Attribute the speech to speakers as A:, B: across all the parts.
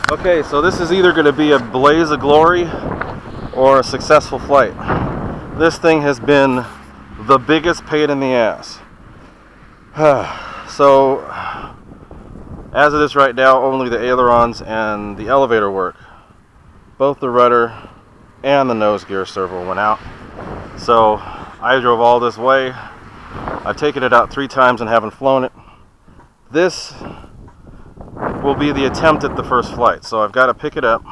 A: Okay, so this is either going to be a blaze of glory or a successful flight. This thing has been the biggest pain in the ass. So, as it is right now, only the ailerons and the elevator work. Both the rudder and the nose gear servo went out. So, I drove all this way. I've taken it out 3 times and haven't flown it. This will be the attempt at the first flight. So I've got to pick it up,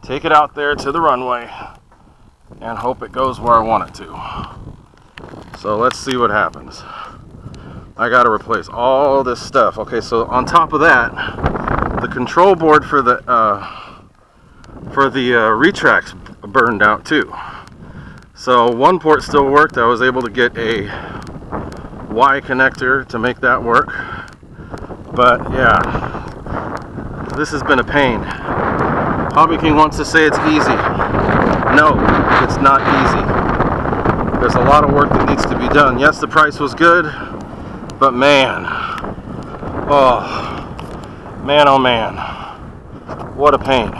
A: take it out there to the runway, and hope it goes where I want it to. So let's see what happens. I got to replace all this stuff. Okay, so on top of that, the control board for the retracts burned out too. So one port still worked. I was able to get a Y connector to make that work. But yeah, this has been a pain. Hobby King wants to say it's easy. No, it's not easy. There's a lot of work that needs to be done. Yes, the price was good, but man, oh man, what a pain.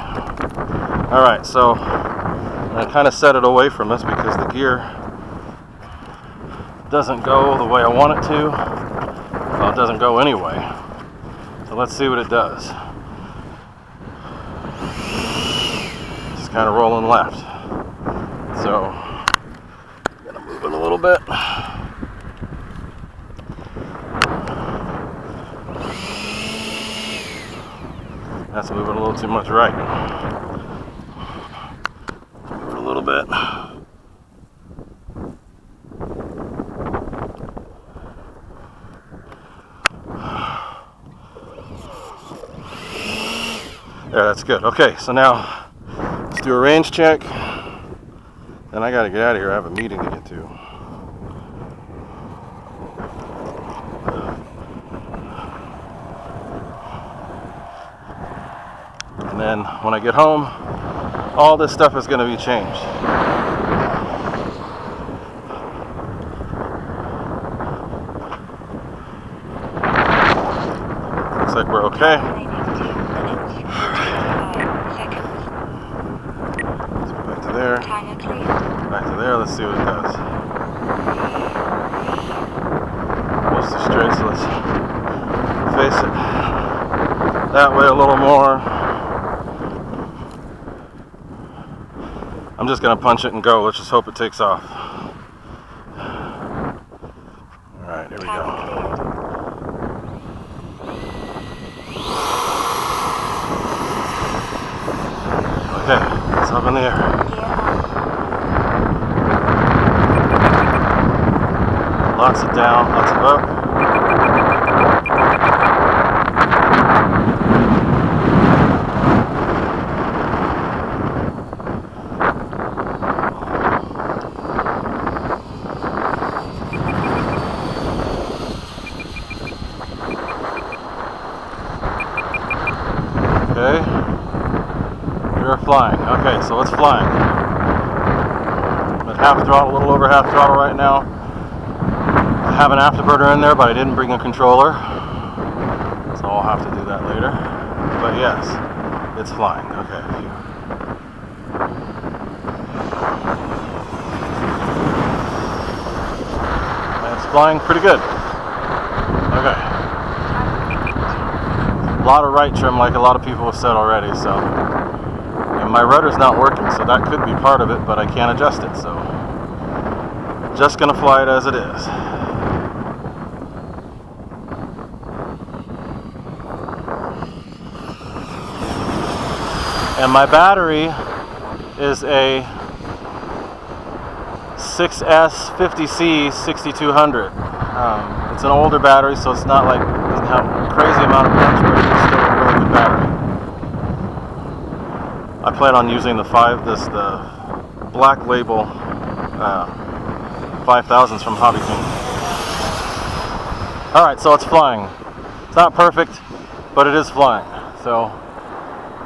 A: Alright, so I kind of set it away from us because the gear doesn't go the way I want it to. Well, it doesn't go anyway. So let's see what it does. Just kind of rolling left. So, I'm gonna move it a little bit. That's moving a little too much right. Move it a little bit. There, that's good. Okay, so now let's do a range check. Then I gotta get out of here. I have a meeting to get to. And then when I get home, all this stuff is gonna be changed. Looks like we're okay. There, back to there, let's see what it does. Mostly straight, so let's face it that way a little more. I'm just gonna punch it and go. Let's just hope it takes off. Alright, here we go. Okay, it's up in the air. Lots of down, lots of up. Okay. We're flying. Okay, so it's flying. I'm at half throttle, a little over half throttle right now. I have an afterburner in there, but I didn't bring a controller, so I'll have to do that later. But yes, it's flying. Okay. And it's flying pretty good. Okay. A lot of right trim, like a lot of people have said already. So, and my rudder's not working, so that could be part of it, but I can't adjust it. So, just gonna fly it as it is. And my battery is a 6S50C 6200. It's an older battery, so it's not like, doesn't have a crazy amount of punch, but it's still a really good battery. I plan on using the Black Label 5000s from Hobby King. Alright, so it's flying. It's not perfect, but it is flying. So,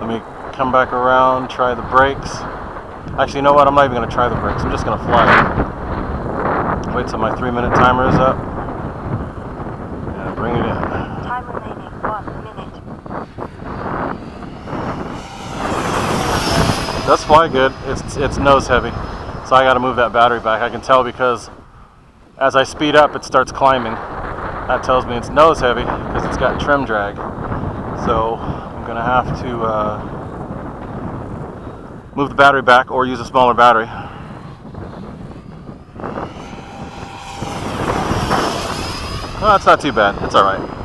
A: let me come back around, try the brakes. Actually, you know what? I'm not even going to try the brakes. I'm just going to fly it. Wait till my 3-minute timer is up. And bring it in.
B: Time remaining 1 minute.
A: does fly good. It's nose heavy, so I got to move that battery back. I can tell because as I speed up, it starts climbing. That tells me it's nose heavy because it's got trim drag. So I'm gonna have to move the battery back or use a smaller battery. Well, it's not too bad. It's all right.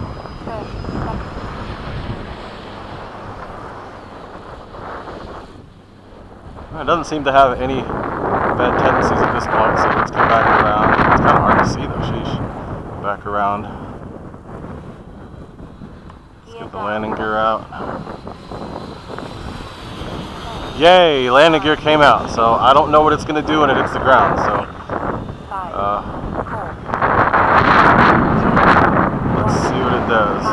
A: It doesn't seem to have any bad tendencies at this point, so let's come back around. It's kind of hard to see though, sheesh. Back around. Let's get the landing gear out. Yay! Landing gear came out, so I don't know what it's going to do when it hits the ground, so let's see what it does.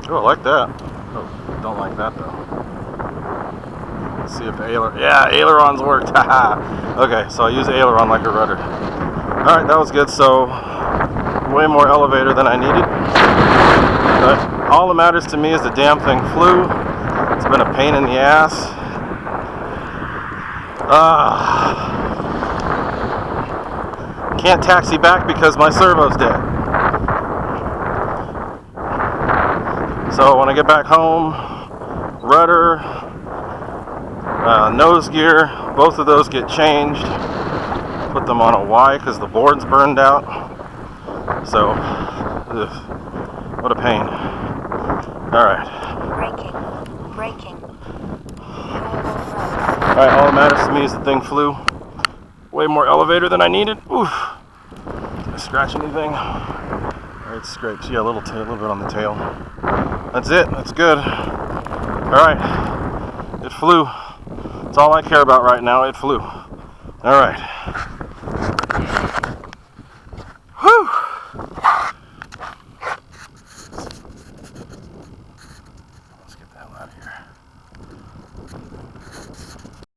A: Oh, I like that. Oh, don't like that though. Let's see if ailerons worked. Okay, so I use aileron like a rudder. Alright, that was good. So, way more elevator than I needed. But all that matters to me is the damn thing flew. It's been a pain in the ass. Can't taxi back because my servo's dead. So when I get back home, rudder, nose gear, both of those get changed. Put them on a Y because the board's burned out. So, ugh, what a pain. Alright. Braking. Alright, all that matters to me is the thing flew. Way more elevator than I needed. Oof. Did I scratch anything? Alright, it scraped. Yeah, a little bit on the tail. That's it. That's good. Alright. It flew. That's all I care about right now. It flew. Alright.